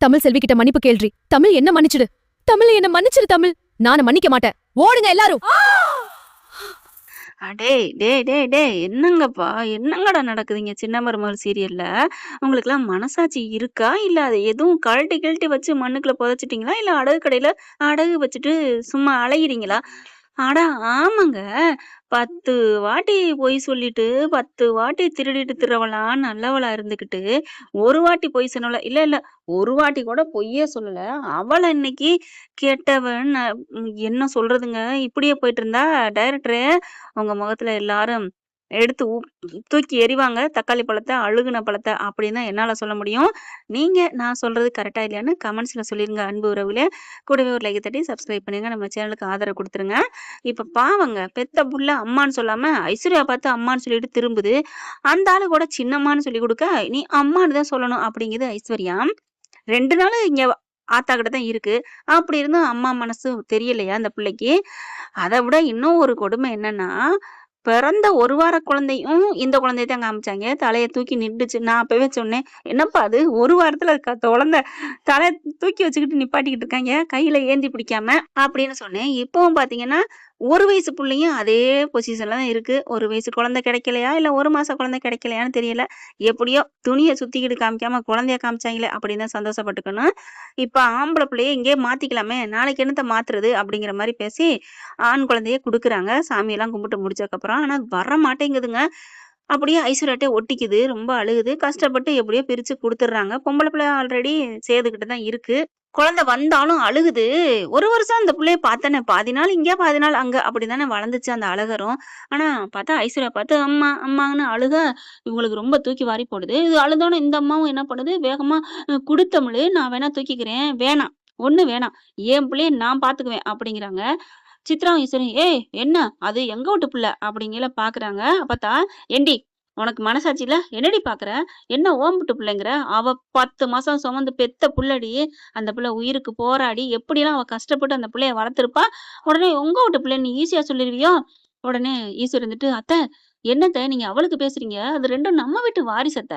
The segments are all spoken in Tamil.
தமிழ் செல்வி கிட்ட மன்னிப்பு கேள்றி. தமிழ் என்ன மன்னிச்சிடு. தமிழ் என்ன மன்னிச்சிடு. தமிழ் நான மன்னிக்க மாட்டேன். ஓடுங்க எல்லாரும். டேய் டேய் டேய் டேய் என்னங்கப்பா, என்னங்கடா நடக்குதுங்க சின்ன மருமகள் சீரியல்ல? உங்களுக்குலாம் மனசாட்சி இருக்கா? இல்ல அத எதுவும் கழட்டி கிழட்டி வச்சு மண்ணுக்குள்ள புதைச்சிட்டீங்களா? இல்ல அடகு கடையில அடகு வச்சுட்டு சும்மா அலையுறீங்களா? அட ஆமாங்க. 10 வாட்டி பொய் சொல்லிட்டு, 10 வாட்டி திருடிட்டு திரிறவளா நல்லவளா இருந்துகிட்டு, ஒரு வாட்டி பொய் சொன்னவள இல்ல, இல்ல. ஒரு வாட்டி கூட பொய்யே சொல்லல. அவள இன்னைக்கு கெட்டவன் என்ன சொல்றதுங்க? இப்படியே போயிட்டு இருந்தா டைரக்டரு உங்க முகத்துல எல்லாரும் எடுத்து தூக்கி எறிவாங்க. தக்காளி பழத்த, அழுகுன பழத்த அப்படின்னு தான் என்னால சொல்ல முடியும். நீங்க நான் சொல்றது கரெக்ட்டா இல்லையான்னு கமெண்ட்ஸ்ல சொல்லிருங்க அன்பு உறவுகளே. கூடவே ஒரு லைக் தட்டி சப்ஸ்கிரைப் பண்ணுங்க. நம்ம சேனலுக்கு ஆதரவு குடுத்துருங்க. இப்ப பாவங்க பெத்த புள்ள அம்மான்னு சொல்லாம ஐஸ்வர்யா பார்த்து அம்மான்னு சொல்லிட்டு திரும்புது. அந்த ஆளு கூட சின்னம்மான்னு சொல்லிக் குடுக்க, நீ அம்மான்னு தான் சொல்லணும் அப்படிங்குது ஐஸ்வர்யா. 2 நாளு இங்க ஆத்தா கிட்ட தான் இருக்கு. அப்படி இருந்தும் அம்மா மனசு தெரியலையா அந்த பிள்ளைக்கு? அத விட இன்னும் ஒரு கொடுமை என்னன்னா, பிறந்த 1 வார குழந்தையும் இந்த குழந்தைய தான் காமிச்சாங்க. தலைய தூக்கி நின்டுச்சு. நான் அப்பவே சொன்னேன், "என்னப்பா அது 1 வாரத்துல குழந்தை தலைய தூக்கி வச்சுக்கிட்டு நிப்பாட்டிக்கிட்டு இருக்காங்க. கையில ஏந்தி பிடிக்காம." அப்படின்னு சொன்னேன். இப்பவும் பார்த்தீங்கன்னா, 1 வயசு புள்ளையும் அதே பொசிஷன்ல தான் இருக்கு. 1 வயசு குழந்தை கிடைக்கலையா? இல்ல 1 மாச குழந்தை கிடைக்கலையான்னு தெரியல. எப்படியோ துணிய சுத்திக்கிட்டு காமிக்காம குழந்தைய காமிச்சாங்களே அப்படின்னு தான் சந்தோஷப்பட்டுக்கணும். இப்ப ஆம்பள புள்ளைய இங்கேயே மாத்திக்கலாமே! நாளைக்கு என்னத்த மாத்துறது? அப்படிங்கிற மாரி பேசி, ஆண் குழந்தைய குடுக்குறாங்க. சாமியெல்லாம் கும்பிட்டு முடிச்சதுக்கப்புறம். ஆனா வர மாட்டேங்குதுங்க. அப்படியே ஐஸ்வர்யாட்ட ஒட்டிக்குது. ரொம்ப அழுகுது. கஷ்டப்பட்டு எப்படியோ பிரிச்சு குடுத்துடுறாங்க. பொம்பள பிள்ளை ஆல்ரெடி சேதுகிட்ட தான் இருக்கு. குழந்தை வந்தாலும் அழுகுது. 1 வருஷம் அந்த புள்ளைய பார்த்தேனே, பாதி நாள் இங்க, பாதி நாள் அங்க அப்படிதானே வளர்ந்துச்சு அந்த அழகரும். ஆனா பார்த்தா ஐஸ்வர்யா பார்த்து அம்மா, அம்மான்னு அழுக, இவங்களுக்கு ரொம்ப தூக்கி வாரி போடுது. இது அழுதோனே இந்த அம்மாவும் என்ன பண்ணுது, வேகமா குடு தமிழு நான் வேணா தூக்கிக்கிறேன். வேணாம். ஒண்ணு வேணாம். என் புள்ளைய நான் பார்த்துக்குவேன் அப்படிங்கிறாங்க. சித்ராவும் ஈஸ்வரியும், "ஏய் என்ன? அது எங்க வூட்டு புள்ள" அப்படிங்கல பார்க்குறாங்க. அப்பத்தா, "ஏண்டி உனக்கு மனசாட்சி இல்ல? என்னடி பார்க்குற? என்ன ஓன் வூட்டு புள்ளைங்கிற? அவ 10 மாசம் சுமந்து பெத்த புள்ளடி. அந்த புள்ள உயிருக்கு போராடி எப்படியெல்லாம் அவ கஷ்டப்பட்டு அந்த புள்ளைய வளர்த்துருப்பா. உடனே உங்க வூட்டு புள்ளைன்னு நீ ஈஸியா சொல்லிருவியோ?" உடனே ஈஸ்வரி வந்துட்டு, "அத்தை என்னத்த நீங்க அவளுக்கு பேசுறீங்க? அது 2ம் நம்ம வீட்டு வாரிசு அத்த.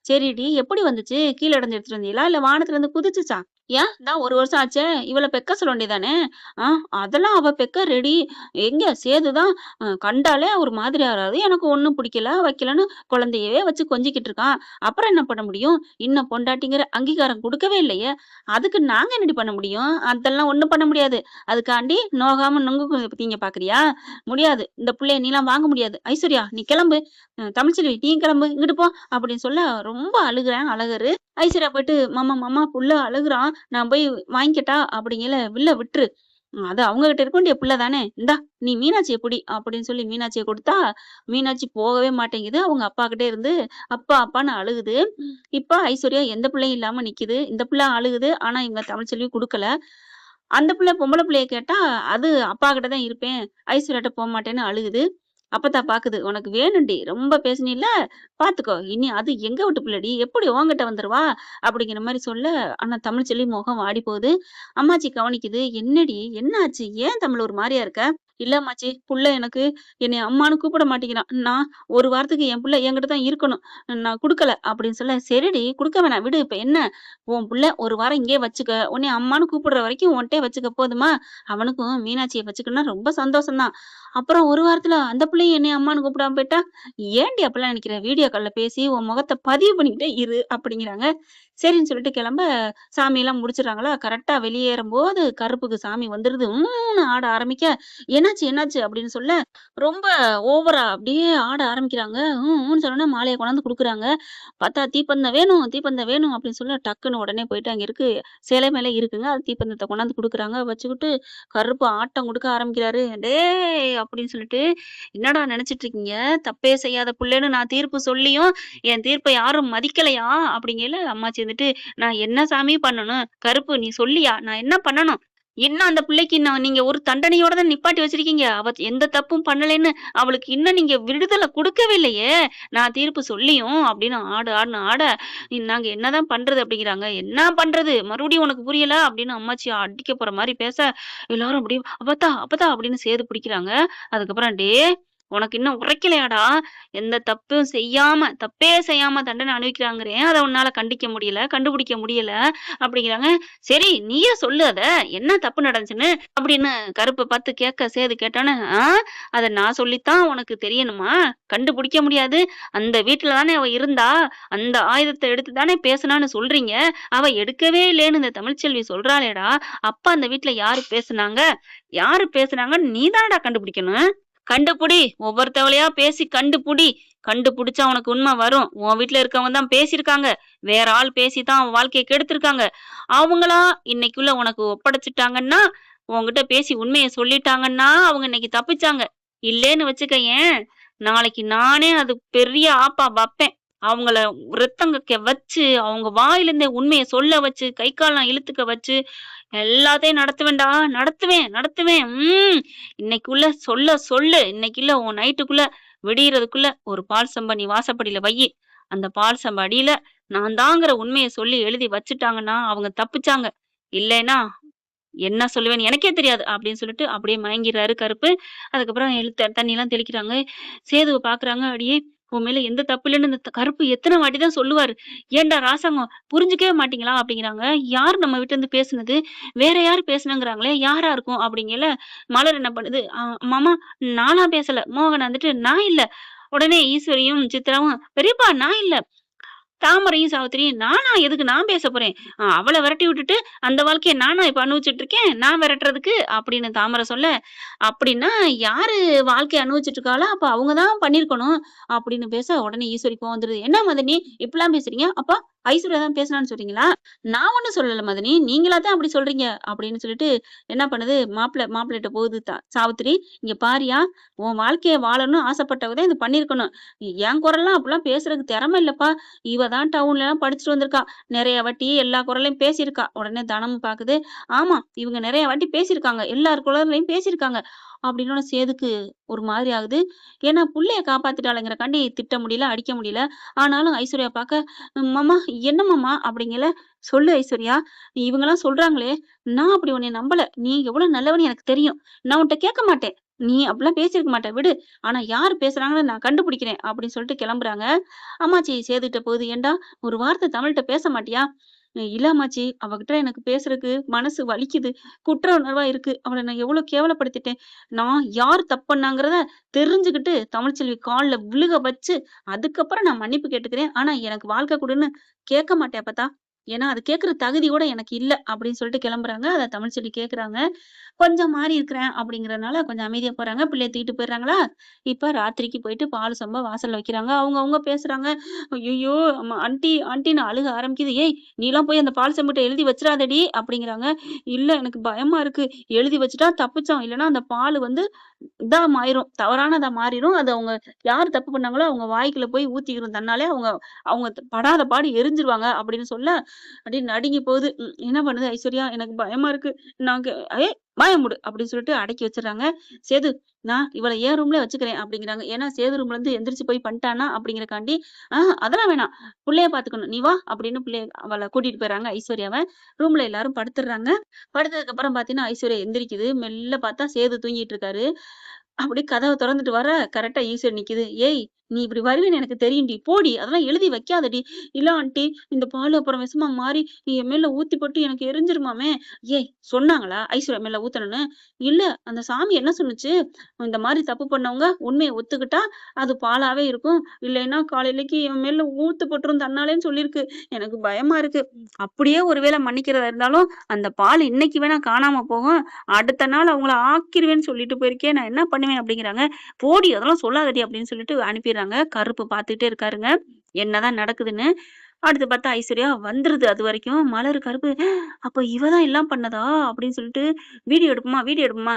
சரிடி எப்படி வந்துச்சு? கீழ இறந்து எடுத்துட்டு வந்தீங்களா? இல்ல வானத்துல இருந்து குதிச்சுச்சா? ஏன் தான் 1 வருஷம் ஆச்சே! இவள பெக்க சொல்ல வேண்டியது தானே?" "ஆ அதெல்லாம் அவ பெக்க ரெடி. எங்க சேது தான் கண்டாலே ஒரு மாதிரி ஆறாது. எனக்கு ஒண்ணும் பிடிக்கல, வைக்கலன்னு குழந்தையவே வச்சு கொஞ்சிக்கிட்டு இருக்கான். அப்புறம் என்ன பண்ண முடியும்? இன்னும் பொண்டாட்டிங்கிற அங்கீகாரம் குடுக்கவே இல்லையே! அதுக்கு நாங்க என்னடி பண்ண முடியும்? அதெல்லாம் ஒண்ணும் பண்ண முடியாது. அதுக்காண்டி நோகாம நொங்கு தீங்க பார்க்குறியா? முடியாது. இந்த புள்ளைய நீலாம் வாங்க முடியாது. ஐஸ்வர்யா நீ கிளம்பு. தமிழ்ச்செல்வி நீயும் கிளம்பு. இங்கிட்டு போ" அப்படின்னு சொல்ல ரொம்ப அழுகுறான் அழகரு. ஐஸ்வர்யா போயிட்டு, "மாமா மாமா புள்ள அழுகுறான். நான் போய் வாங்கிக்கட்டா?" அப்படிங்கல, "இல்ல விட்டுரு. அது அவங்க கிட்ட இருக்க வேண்டிய புள்ள தானே. இந்தா நீ மீனாட்சிய புடி" அப்படின்னு சொல்லி மீனாட்சிய குடுத்தா, மீனாட்சி போகவே மாட்டேங்குது. அவங்க அப்பாகிட்டே இருந்து அப்பா அப்பான்னு அழுகுது. இப்ப ஐஸ்வர்யா எந்த பிள்ளையும் இல்லாம நிக்குது. இந்த பிள்ளை அழுகுது. ஆனா இவங்க தமிழ்ச்செல்வி குடுக்கல. அந்த பிள்ளை பொம்பள பிள்ளைய கேட்டா, அது அப்பா கிட்ட தான் இருப்பேன். ஐஸ்வர்யாட்ட போமாட்டேன்னு அழுகுது. அப்பத்தா பாக்குது. "உனக்கு வேணும்டி. ரொம்ப பேசினீல்ல, பாத்துக்கோ. இனி அது எங்க வீட்டு பிள்ளடி. எப்படி உன்கிட்ட வந்துருவா?" அப்படிங்கிற மாரி சொல்ல, ஆனா தமிழ்ச்செல்வி முகம் வாடி போகுது. அம்மாச்சி கவனிக்குது. "என்னடி? என்ன ஆச்சு? ஏன் தமிழ் ஒரு மாரியா இருக்க?" "இல்ல அம்மாச்சி, புள்ள எனக்கு என்னைய அம்மான்னு கூப்பிட மாட்டேங்கிறான். நான் 1 வாரத்துக்கு என் புள்ள என்கிட்ட தான் இருக்கணும். நான் குடுக்கல" அப்படின்னு சொல்ல, "சரிடி குடுக்க வேணாம் விடு. இப்ப என்ன? உன் புள்ள 1 வாரம் இங்கேயே வச்சுக்க. உன்னைய அம்மான்னு கூப்பிடுற வரைக்கும் உன்ட்டயே வச்சுக்க போதுமா?" அவனுக்கும் மீனாட்சிய வச்சுக்கணும்னா ரொம்ப சந்தோஷம் தான். அப்புறம் 1 வாரத்துல அந்த புள்ளையும் என்னைய அம்மான்னு கூப்பிடாம போயிட்டா, "ஏன்டி அப்படிலாம் நினைக்கிற? வீடியோ கால்ல பேசி உன் முகத்த பதிவு பண்ணிக்கிட்டே இரு" அப்படிங்கிறாங்க. சரின்னு சொல்லிட்டு கிளம்ப சாமியெல்லாம் முடிச்சுடுறாங்களா, கரெக்ட்டா வெளியேறும்போது கருப்புக்கு சாமி வந்துருது. ம்ன்னு ஆட ஆரம்பிக்க, "என்னாச்சு என்னாச்சு?" அப்படின்னு சொல்ல, ரொம்ப ஓவரா அப்படியே ஆட ஆரம்பிக்கிறாங்க. ம்ன்னு சொன்னோனே மாலைய கொண்டாந்து குடுக்குறாங்க. பார்த்தா "தீப்பந்தம் வேணும், தீப்பந்தம் வேணும்" அப்படின்னு சொல்ல டக்குன்னு உடனே போயிட்டு அங்க இருக்கு சிலை மேல இருக்குங்க. அது தீப்பந்தத்த கொண்டாந்து குடுக்குறாங்க. வச்சுக்கிட்டு கருப்பு ஆட்டம் குடுக்க ஆரம்பிக்கிறாரு. "டேய்!" அப்படின்னு சொல்லிட்டு, "என்னடா நெனச்சுட்டு இருக்கீங்க? தப்பே செய்யாத புள்ளைன்னு நான் தீர்ப்பு சொல்லியும், என் தீர்ப்ப யாரும் மதிக்கலையா?" அப்படிங்கையில அம்மாச்சி வந்துட்டு, "நான் என்ன சாமி பண்ணணும்? கருப்பு நீ சொல்லியா? நான் என்ன பண்ணணும்? இன்னும் அந்த பிள்ளைக்கு நீங்க ஒரு தண்டனையோட தான் நிப்பாட்டி வச்சிருக்கீங்க. அவ எந்த தப்பும் பண்ணலைன்னு அவளுக்கு இன்னும் நீங்க விடுதலை குடுக்கவே இல்லையே! நான் தீர்ப்பு சொல்லியும்" அப்படின்னு ஆடு ஆடுன்னு ஆட, "நாங்க என்னதான் பண்றது?" அப்படிங்கிறாங்க. "என்ன பண்றது? மறுபடியும் உனக்கு புரியல?" அப்படின்னு அம்மாச்சி அடிக்க போற மாரி பேச, எல்லாரும் அப்படியே "அப்பத்தா, அப்பத்தா" அப்படின்னு சேது பிடிக்கிறாங்க. அதுக்கப்புறம் "டேய்! உனக்கு இன்னும் உரைக்கலையாடா? எந்த தப்பும் செய்யாம தப்பே செய்யாம தண்டனை அனுபவிக்கிறாங்கிறேன். அத உன்னால கண்டிக்க முடியல, கண்டுபிடிக்க முடியல அப்படிங்கிறாங்க. சரி நீயே சொல்லு அத. என்ன தப்பு நடந்துச்சுன்னு? அப்படின்னு கருப்ப பார்த்து கேட்க சேது கேட்டோனே, அத நான் சொல்லித்தான் உனக்கு தெரியணுமா? கண்டுபிடிக்க முடியாது. அந்த வீட்ல தானே அவ இருந்தா. அந்த ஆயுதத்த எடுத்து தானே பேசுனான்னு சொல்றீங்க. அவ எடுக்கவே இல்லேன்னு இந்த தமிழ்ச்செல்வி சொல்றாளேடா! அப்ப அந்த வீட்ல யாரு பேசுனாங்க? யாரு பேசுனாங்கன்னு நீ தானடா கண்டுபிடிக்கணும். கண்டுபுடி. ஒவ்வொருத்தவளையா பேசி கண்டுபுடி. கண்டுபுடிச்சா உனக்கு உண்மை வரும். உன் வீட்ல இருக்கவங்க தான் பேசியிருக்காங்க. வேற ஆள் பேசி தான் அவன் வாழ்க்கைய கெடுத்திருக்காங்க. அவங்களா இன்னைக்குள்ள உனக்கு ஒப்படைச்சுட்டாங்கன்னா, உன்கிட்ட பேசி உண்மைய சொல்லிட்டாங்கன்னா, அவங்க இன்னைக்கு தப்பிச்சாங்க. இல்லேன்னு வச்சுக்கயேன், நாளைக்கு நானே அது பெரிய ஆப்பா வப்பேன். அவங்கள ரத்தம் கக்க வச்சு, அவங்க வாயிலிருந்தே உண்மைய சொல்ல வச்சு, கை கால்லாம் இழுத்துக்க வச்சு, எல்லாத்தையும் நடத்துவேன்டா. நடத்துவேன், நடத்துவேன். இன்னைக்குள்ள சொல்ல சொல்லு. இன்னைக்கு இல்ல உன் நைட்டுக்குள்ள விடியறதுக்குள்ள ஒரு பால் சம்ப நீ வாசப்படியில வையி. அந்த பால் சம்ப அடியில நான் தாங்கிற உண்மைய சொல்லி எழுதி வச்சுட்டாங்கன்னா, அவங்க தப்பிச்சாங்க. இல்லைன்னா என்ன சொல்லுவேன்னு எனக்கே தெரியாது அப்படின்னு சொல்லிட்டு அப்படியே மயங்கிர்றாரு கருப்பு. அதுக்கப்புறம் தண்ணிலாம் தெளிக்கிறாங்க. சேதுவ பார்க்குறாங்க. "அடியே! உன் மேல எந்த தப்பு இல்லன்னு" இந்த கருப்பு எத்தன வாட்டி தான் சொல்லுவாரு. "ஏன்டா ராசங்கம் புரிஞ்சுக்கவே மாட்டீங்களா?" அப்படிங்கிறாங்க. "யார் நம்ம வீட்லருந்து பேசுனது? வேற யார் பேசுனங்கிறாங்களே! யாரா இருக்கும்?" அப்படிங்கையில, மலர் என்ன பண்ணுது, மாமா நானா பேசல." மோகன் வந்துட்டு, "நான் இல்ல." உடனே ஈஸ்வரியும், சித்ராவும், "பெரியப்பா நான் இல்ல." தாமரையும் சாவித்திரியும், "நானா? எதுக்கு நான் பேசப் போறேன்? அவள விரட்டி விட்டுட்டு, அந்த வாழ்க்கைய நானா இப்ப அனுபவிச்சுட்டு இருக்கேன்? நான் விரட்டுறதுக்கு?" அப்படின்னு தாமரை சொல்ல, "அப்படின்னா யாரு வாழ்க்கைய அனுபவிச்சுட்டு இருக்காளோ, அப்ப அவங்க தான் பண்ணியிருக்கணும்." அப்படின்னு பேச, உடனே ஈஸ்வரி கோவம் வந்துருது. "என்ன மதனி இப்படிலாம் பேசுறீங்க? அப்ப ஐஸ்வர்யா தான் பேசுனான்னு சொல்றீங்களா?" "நான் ஒண்ணும் சொல்லல மதனி. நீங்களா தான் அப்படி சொல்றீங்க." அப்படின்னு சொல்லிட்டு என்ன பண்ணுது, மாப்பிள்ளைட்ட போகுது சாவித்திரி. "இங்க பாருய்யா, உன் வாழ்க்கைய வாழணும்னு ஆசைப்பட்டவ தான் இது பண்ணியிருக்கணும். என் குரல்லாம் அப்படிலாம் பேசுறதுக்கு திறமை இல்லப்பா. இவ தான் டவுன்லலாம் படிச்சுட்டு வந்திருக்கா. நெறைய வாட்டி எல்லா குரலையும் பேசியிருக்கா." உடனே தனமும் பாக்குது. ஆமா, இவங்க நெறைய வாட்டி பேசியிருக்காங்க. எல்லார் குரல்லையும் பேசியிருக்காங்க. அப்படின்னோன சேதுக்கு ஒரு மாதிரி ஆகுது. ஏன்னா புள்ளைய காப்பாத்திட்டாளேங்கிறக்காண்டி திட்ட முடியல, அடிக்க முடியல. ஆனாலும் ஐஸ்வர்யா பாக்க, மாமா என்ன மாமா?" அப்படிங்கல. "சொல்லு ஐஸ்வர்யா, இவங்கலாம் சொல்றாங்களே, நான் அப்படி உன்னைய நம்பல. நீ எவ்வளவு நல்லவன்னு எனக்கு தெரியும். நான் உன்ட்ட கேட்க மாட்டேன். நீ அப்படிலாம் பேசியிருக்க மாட்ட விடு. ஆனா யார் பேசுறாங்கன்னு நான் கண்டுபிடிக்கிறேன்." அப்படின்னு சொல்லிட்டு கிளம்புறாங்க. அம்மாச்சி சேதுட்ட போகுது. "ஏன்டா ஒரு வார்த்தை தமிழ்ட்ட பேச மாட்டியா?" இல்ல அம்மாச்சி, அவகிட்ட எனக்கு பேசுறதுக்கு மனசு வலிக்குது. குற்ற உணர்வா இருக்கு. அவள நான் எவ்வளோ கேவலப்படுத்திட்டேன். நான் யார் தப்பு பண்ணாங்கிறத தெரிஞ்சுக்கிட்டு தமிழ்ச்செல்வி கால்ல விழுக வச்சு, அதுக்கப்புறம் நான் மன்னிப்பு கேட்டுக்கிறேன். ஆனா எனக்கு வாழ்க்கை குடுன்னு கேட்க மாட்டேன் அப்பத்தா. ஏன்னா அது கேட்கிற தகுதி கூட எனக்கு இல்ல." அப்படின்னு சொல்லிட்டு கிளம்புறாங்க. அத தமிழ்ச்செல்வி கேட்குறாங்க. கொஞ்சம் மாறி இருக்கிறேன் அப்படிங்கிறனால கொஞ்சம் அமைதியா போறாங்க. பிள்ளைய தூக்கிட்டு போயிடுறாங்களா? இப்ப ராத்திரிக்கு போயிட்டு பால் சொம்ப வாசல்ல வைக்கிறாங்க. அவங்கவங்க பேசுறாங்க. "ஐயய்யோ! ஆன்டி ஆன்டின்னு அழுக ஆரம்பிக்குது. ஏய்! நீலாம் போய் அந்த பால் செம்புட்ட எழுதி வச்சுறாதடி" அப்படிங்கிறாங்க. "இல்ல எனக்கு பயமா இருக்கு. எழுதி வச்சுட்டா தப்பிச்சோம். இல்லன்னா அந்த பாலு வந்து இதா மாறிரும். தவறானதா மாறிரும். அது அவங்க யார் தப்பு பண்ணாங்களோ அவங்க வாய்க்குள்ள போய் ஊத்திக்கிரும் தன்னாலே. அவங்க அவங்க படாத பாடு எரிஞ்சுருவாங்க." அப்படின்னு சொல்ல, அப்படியே நடுங்கி போகுது. என்ன பண்ணுது ஐஸ்வர்யா? "எனக்கு பயமா இருக்கு. நாங்க ஏய் வாய மூடு" அப்படின்னு சொல்லிட்டு அடக்கி வச்சுர்றாங்க. "சேது, நான் இவள என் ரூம்ல வச்சுக்கிறேன்" அப்படிங்கிறாங்க. ஏன்னா சேது ரூம்ல இருந்து எந்திரிச்சு போய் பண்ணிட்டானா அப்படிங்கிறக்காண்டி, அதெல்லாம் வேணாம். புள்ளைய பார்த்துக்கணும். நீ வா" அப்படின்னு அவள கூட்டிட்டு போயிர்றாங்க ஐஸ்வர்யாவ. ரூம்ல எல்லாரும் படுத்துர்றாங்க. படுத்ததுக்கு அப்புறம் பார்த்தீங்கன்னா, ஐஸ்வர்யா எந்திரிக்குது. மெல்ல பார்த்தா சேது தூங்கிட்டு இருக்காரு. அப்படியே கதவ தொறந்துட்டு வர, கரெக்ட்டா ஈஸ்வரி நிக்குது. "ஏய்! நீ இப்படி வருவேன்னு எனக்கு தெரியும்டி. போடி. அதெல்லாம் எழுதி வைக்காதடி." "இல்ல ஆன்டி, இந்த பால் அப்புறம் விஷமா மாறி என் மேல ஊத்தி போட்டு எனக்கு எரிஞ்சிருமாமே." "ஏய்! சொன்னாங்களா ஐஸ்வர்யா மேல ஊத்தணும்னு?" "இல்ல. அந்த சாமி என்ன சொன்னுச்சு? இந்த மாரி தப்பு பண்ணவங்க உண்மைய ஒத்துக்கிட்டா, அது பாலாவே இருக்கும். இல்லைன்னா காலையிலைக்கு என் மேல ஊத்து போட்டுரும் தன்னாலேன்னு சொல்லிருக்கு. எனக்கு பயமா இருக்கு. அப்படியே ஒருவேள மன்னிக்கிறதா இருந்தாலும், அந்த பால் இன்னைக்கு வேணா காணாம போகும். அடுத்த நாள் அவங்கள ஆக்கிருவேன்னு சொல்லிட்டு போயிருக்கே. நான் என்ன பண்ணுவேன்?" அப்படிங்கிறாங்க. "போடி அதெல்லாம் சொல்லாதடி" அப்படின்னு சொல்லிட்டு அனுப்பிர்றாங்க. கருப்பு பார்த்துக்கிட்டே இருக்காருங்க. என்னதான் நடக்குதுன்னு. அடுத்து பார்த்தா ஐஸ்வர்யா வந்துருது அதுவரைக்கும். மலர் கருப்பு, "அப்ப இவ தான் எல்லாம் பண்ணதா?" அப்படின்னு சொல்லிட்டு, "வீடியோ எடுப்போமா? வீடியோ எடுப்போமா?"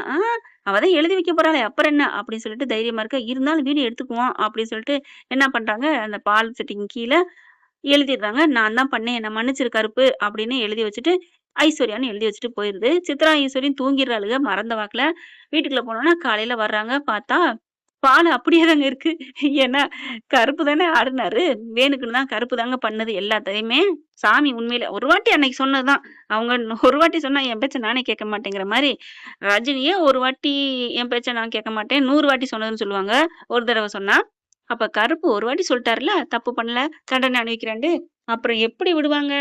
அவ தான் எழுதி வைக்க போறாளே அப்புறம் என்ன?" அப்படின்னு சொல்லிட்டு தைரியமா இருக்க. "இருந்தாலும் வீடியோ எடுத்துக்குவோம்" அப்படின்னு சொல்லிட்டு என்ன பண்றாங்க, அந்த பால் செட்டிக்கு கீழ எழுதிடுறாங்க. "நான் தான் பண்ணேன். என்ன மன்னிச்சிரு கருப்பு" அப்படின்னு எழுதி வச்சுட்டு, ஐஸ்வர்யான்னு எழுதி வச்சுட்டு போயிருது. சித்ரா, ஈஸ்வரியும் தூங்கிர்றாளுக மறந்த வாக்குல. வீட்டுக்குள்ள போனோனே காலையில வர்றாங்க. பார்த்தா பால் அப்படியே தாங்க இருக்கு. ஏன்னா, கருப்பு தானே ஆடுனாரு. வேணுக்குன்னு தான் கருப்பு தாங்க பண்ணது எல்லாத்தையுமே. சாமி உண்மையிலே ஒரு வாட்டி அன்னைக்கு சொன்னது தான். அவங்க ஒரு வாட்டி சொன்னா என் பேச்ச நானே கேட்க மாட்டேங்கிற மாரி, ரஜினியே ஒரு வாட்டி என் பேச்ச நான் கேட்க மாட்டேன். 100 வாட்டி சொன்னதுன்னு சொல்லுவாங்க. ஒரு தடவ சொன்னா. அப்ப கருப்பு ஒரு வாட்டி சொல்ட்டார்ல, தப்பு பண்ணல, தண்டனை அனுபவிக்கிறேன்ட்டு. அப்புறம் எப்படி விடுவாங்க?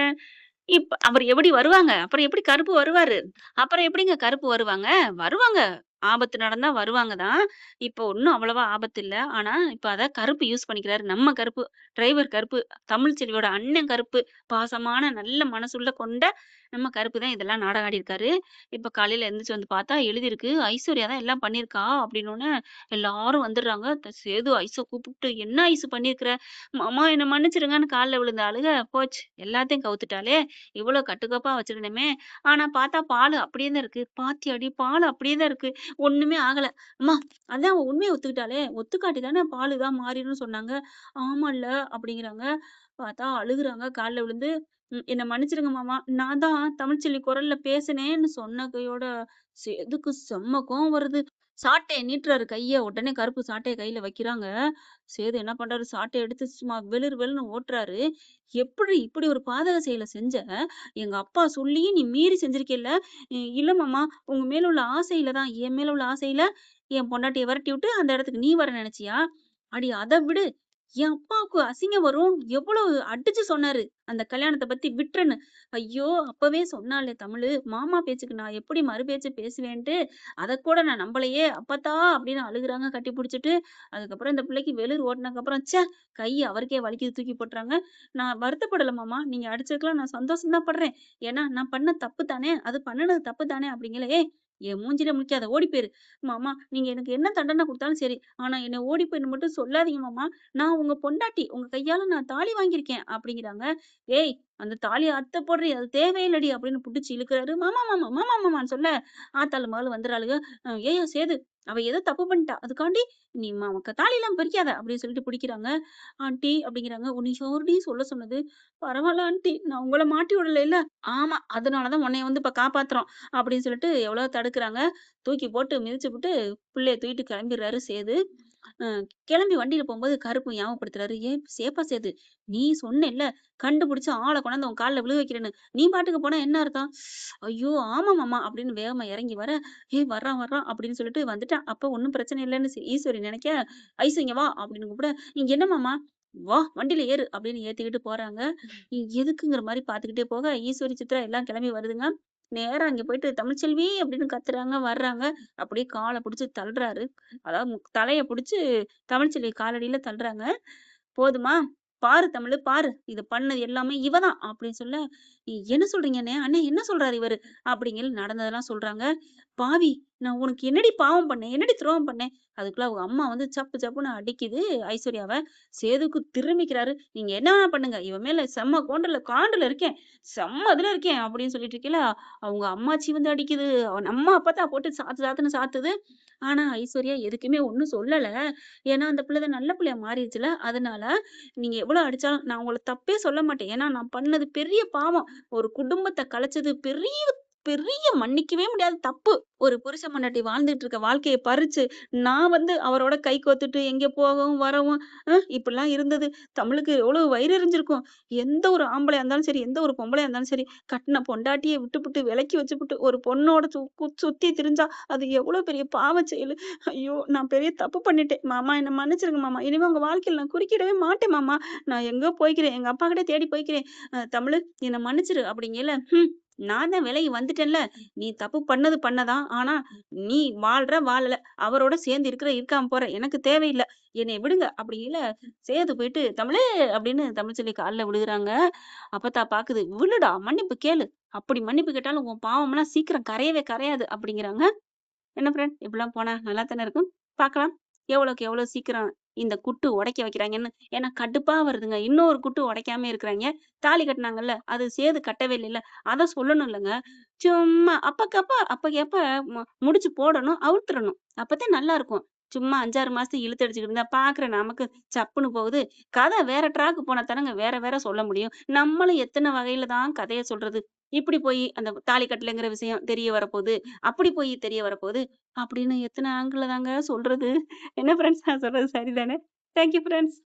அவர் எப்படி வருவாங்க? அப்புறம் எப்படி கருப்பு வருவாரு? அப்புறம் எப்படிங்க கருப்பு வருவாங்க? வருவாங்க. ஆபத்து நடந்தா வருவாங்க தான். இப்போ ஒண்ணும் அவ்வளவா ஆபத்து இல்ல. ஆனா, இப்ப அத கருப்பு யூஸ் பண்ணிக்கிறாரு. நம்ம கருப்பு, டிரைவர் கருப்பு, தமிழ்ச்செல்வியோட அண்ணன் கருப்பு, பாசமான நல்ல மனசுள்ள கொண்ட நம்ம கருப்பு தான் இதெல்லாம் நாடகம் ஆடியிருக்காரு. இப்ப காலையில எந்திரிச்சு வந்து பார்த்தா எழுதியிருக்கு, ஐஸ்வர்யா தான் எல்லாம் பண்ணியிருக்கா அப்படின்னோனே, எல்லாரும் வந்துடுறாங்க. சேது ஐஸ கூப்பிட்டு, "என்ன ஐஸ் பண்ணியிருக்கிற? மாமா என்ன மன்னிச்சுருங்கன்னு" கால்ல விழுந்த அழுக போச்சு. எல்லாத்தையும் கவுத்துட்டாளே! இவ்ளோ கட்டுக்கோப்பா வச்சிருந்தோமே! ஆனா பார்த்தா பாலு அப்படியே தான் இருக்கு. "பாத்தியாடி பாலு அப்படியே தான் இருக்கு. ஒண்ணுமே ஆகல." அம்மா அதான் அவ உண்மைய ஒத்துக்கிட்டாளே! ஒத்துக்காட்டி தானே பால் இதா மாறிரும்னு சொன்னாங்க. ஆமால்ல அப்படிங்கிறாங்க. பார்த்தா அழுகுறாங்க கால்ல விழுந்து. "என்ன மன்னிச்சுருங்க மாமா. நான் தான் தமிழ்ச்செல்வி குரல்ல பேசினேன்னு" சொன்ன கையோட சேதுக்கு செம்ம கோவம் வருது. சாட்டைய நீட்டுறாரு கைய. உடனே கருப்பு சாட்டைய கையில வைக்கிறாங்க. சேது என்ன பண்றாரு, சாட்டைய எடுத்து சும்மா வெளுரு வெளுன்னு ஓட்டுறாரு. "எப்படி இப்படி ஒரு பாதக செயல செஞ்ச? எங்க அப்பா சொல்லியும் நீ மீறி செஞ்சிருக்கேல்ல?" இல்ல மாமா, உங்க மேல உள்ள ஆசையில தான்." "என் மேல உள்ள ஆசையில என் பொண்டாட்டிய விரட்டி விட்டு அந்த இடத்துக்கு நீ வர நெனச்சியா? அடி அத விடு. என் அப்பாவுக்கு அசிங்கம் வரும். எவ்வளவு அடிச்சு சொன்னாரு. அந்த கல்யாணத்த பத்தி விட்டுருன்னு. ஐயோ! அப்பவே சொன்னாளே தமிழு. மாமா பேச்சுக்கு நான் எப்படி மறு பேச்சு பேசுவேன்ட்டு, அதக்கூட நான் நம்பலையே. அப்பத்தா அப்படின்னு அழுகுறாங்க கட்டி புடிச்சுட்டு. அதுக்கப்புறம் இந்த பிள்ளைக்கு வெளிர் ஓட்டுனதுக்கப்புறம், ச்சே! கை அவருக்கே வலிக்குது தூக்கி போட்டுறாங்க. நான் வருத்தப்படல மாமா. நீங்க அடிச்சதுக்கெல்லாம் நான் சந்தோஷம் தான் படுறேன். ஏன்னா நான் பண்ண தப்பு தானே! அது பண்ணுனது தப்பு தானே! அப்படிங்கல. ஏய்! என் மூஞ்சில முழிக்காத ஓடி போயிரு. மாமா நீங்க எனக்கு என்ன தண்டனை குடுத்தாலும் சரி. ஆனா என்ன ஓடி போயிருன்னு மட்டும் சொல்லாதீங்க மாமா. நான் உங்க பொண்டாட்டி. உங்க கையால நான் தாலி வாங்கியிருக்கேன் அப்படிங்கிறாங்க. ஏய்! அந்த தாலிய அத்த போடுறி. அது தேவையில்லடி அப்படின்னு புடிச்சு இழுக்குறாரு. மாமா, மாமா, மாமா, மாமான்னு சொல்ல, ஆத்தாளு மகளும் வந்துறாளுக. ஏய்யா சேது, அவ ஏதோ தப்பு பண்ணிட்டா. அதுக்காண்டி நீ தாலிலாம் பிரிக்காத அப்படின்னு சொல்லிட்டு பிடிக்கிறாங்க. ஆன்ட்டி அப்படிங்கிறாங்க. உன்னை யாருடி சொல்ல சொன்னது? பரவால்ல ஆன்ட்டி. நான் உங்கள மாட்டி விடலைல்ல. ஆமா. அதனால தான் உன்னைய வந்து இப்ப காப்பாத்துறோம். அப்படின்னு சொல்லிட்டு எவ்வளவோ தடுக்குறாங்க. தூக்கி போட்டு மிதிச்சுப்புட்டு புள்ளைய தூக்கிட்டு கிளம்பிர்றாரு சேது. அ கிளம்பி வண்டியில போம்போது கருப்பு ஞாபகப்படுத்துறாரு. "ஏய் சேப்பா சேது, நீ சொன்னேல்ல, கண்டுபிடிச்சு ஆள கொண்டாந்து உன் கால்ல விழ வைக்கிறேன்னு. நீ பாட்டுக்கு போனா என்ன அர்த்தம்?" "ஐயோ! ஆமா மாமா" அப்படின்னு வேகமா இறங்கி வர, "ஏய் வர்றான் வர்றான்" அப்படின்னு சொல்லிட்டு வந்துட்டான். அப்ப ஒண்ணும் பிரச்சனை இல்லன்னு ஈஸ்வரி நினைக்க, "ஐசு இங்க வா" அப்படின்னு கூப்பிட, "இங்க என்ன மாமா?" "வா வண்டியில ஏறு" அப்படின்னு ஏத்திக்கிட்டு போறாங்க. எதுக்குங்கிற மாரி பார்த்துக்கிட்டே போக, ஈஸ்வரி, சித்ரா எல்லாம் கிளம்பி வருதுங்க. நேரா அங்க போயிட்டு "தமிழ்ச்செல்வி" அப்படின்னு கத்துறாங்க, வர்றாங்க. அப்படியே கால புடிச்சு தள்ளுறாரு. அதாவது தலைய புடிச்சு தமிழ்ச்செல்வி காலடியில தள்ளுறாங்க. "போதுமா? பாரு தமிழு பாரு. இத பண்ணது எல்லாமே இவ தான்" அப்படின்னு சொல்ல, "என்ன சொல்றீங்க அண்ணே? அண்ணே என்ன சொல்றாரு இவரு?" அப்படிங்கிற நடந்ததெல்லாம் சொல்றாங்க. "பாவி! நான் உனக்கு என்னடி பாவம் பண்ணேன்? என்னடி துரோகம் பண்ணேன்?" அதுக்குள்ள அவங்க அம்மா வந்து சப்பு சப்புன்னு அடிக்குது ஐஸ்வர்யாவ. சேதுக்கு திரும்பிக்கிறாரு. "நீங்க என்ன வேணா பண்ணுங்க. இவன் மேல செம்ம காண்டுல இருக்கேன். செம்ம இதுல இருக்கேன்" அப்படின்னு சொல்லிட்டு இருக்கையில, அவங்க அம்மாச்சி வந்து அடிக்குது. நம்ம அப்பத்தா போட்டு சாத்து சாத்துன்னு சாத்துது. ஆனா ஐஸ்வர்யா எதுக்குமே ஒண்ணும் சொல்லல. ஏன்னா அந்த பிள்ளை தான் நல்ல பிள்ளையா மாறிடுச்சுல. அதனால நீங்க எவ்வளோ அடிச்சாலும் நான் உங்கள தப்பே சொல்ல மாட்டேன். ஏன்னா நான் பண்ணது பெரிய பாவம். ஒரு குடும்பத்த கலைச்சது பெரிய பெரிய மன்னிக்கவே முடியாத தப்பு. ஒரு புருஷன் பொண்டாட்டி வாழ்ந்துட்டு இருக்க வாழ்க்கைய பறிச்சு, நான் வந்து அவரோட கை கோத்துட்டு எங்கே போகவும், வரவும் இப்படிலாம் இருந்தது. தமிழுக்கு எவ்வளோ வயிறு எரிஞ்சிருக்கும். எந்த ஒரு ஆம்பளையா இருந்தாலும் சரி, எந்த ஒரு பொம்பளையா இருந்தாலும் சரி, கட்டுன பொண்டாட்டிய விட்டுப்புட்டு, விலக்கி வச்சுப்புட்டு, ஒரு பொண்ணோட சுத்தி திரிஞ்சா, அது எவ்வளோ பெரிய பாவச் செயலு. ஐயோ! நான் பெரிய தப்பு பண்ணிட்டேன். மாமா என்ன மன்னிச்சிருங்க மாமா. இனிமே உங்க வாழ்க்கையில நான் குறுக்கிடவே மாட்டேன் மாமா. நான் எங்கோ போய்க்கிறேன். எங்க அப்பா கிட்ட தேடி போய்க்கிறேன். தமிழு என்ன மன்னிச்சிரு அப்படிங்கையில, நான் தான் விலகி வந்துட்டேன்ல. நீ தப்பு பண்ணது பண்ணதான். ஆனா, நீ வாழல. அவரோட சேர்ந்து இருக்காம போற. எனக்கு தேவையில்ல. என்னைய விடுங்க அப்படிங்கையில, சேது போயிட்டு, "தமிழு" அப்படின்னு தமிழ்ச்செல்வி கால்ல விழுகுறாங்க. அப்பத்தா பாக்குது. "விழுடா, மன்னிப்பு கேளு. அப்படி மன்னிப்பு கேட்டாலும் உன் பாவம்லாம் சீக்கிரம் கரையவே கரையாது" அப்படிங்கிறாங்க. என்ன ஃப்ரெண்ட் இப்படிலாம் போனா நல்லா தானே இருக்கும். பார்க்கலாம். எவ்வளோக்கு எவ்வளோ சீக்கிரம் இந்த குட்டு உடைக்க வைக்கிறாங்கன்னு. ஏன்னா கடுப்பா வருதுங்க. இன்னொரு குட்டு உடைக்காம இருக்கிறாய்ங்க. தாலி கட்டுனாங்கல்ல, அது சேது கட்டவே இல்லைல்ல. அத சொல்லணும் இல்லங்க. சும்மா அப்பக்கப்ப முடிச்சு போடணும், அவுத்துறணும். அப்பதான் நல்லாருக்கும். சும்மா 5, 6 மாசத்துக்கு இழுத்தடிச்சுக்கிட்டு இருந்தா பார்க்குற நமக்கு சப்புன்னு போகுது. கதை வேற ட்ராக் போனா தானங்க வேற வேற சொல்ல முடியும். நம்மளும் எத்தன வகையில தான் கதைய சொல்றது? இப்படி போய் அந்த தாலி கட்டலங்கிற விஷயம் தெரிய வரப்போது. அப்படி போய் தெரிய வரப்போது. அப்படின்னு எத்தன ஆங்கிள்ல தாங்க சொல்றது? என்ன ஃப்ரெண்ட்ஸ் நான் சொல்றது சரிதானே? Thank you friends.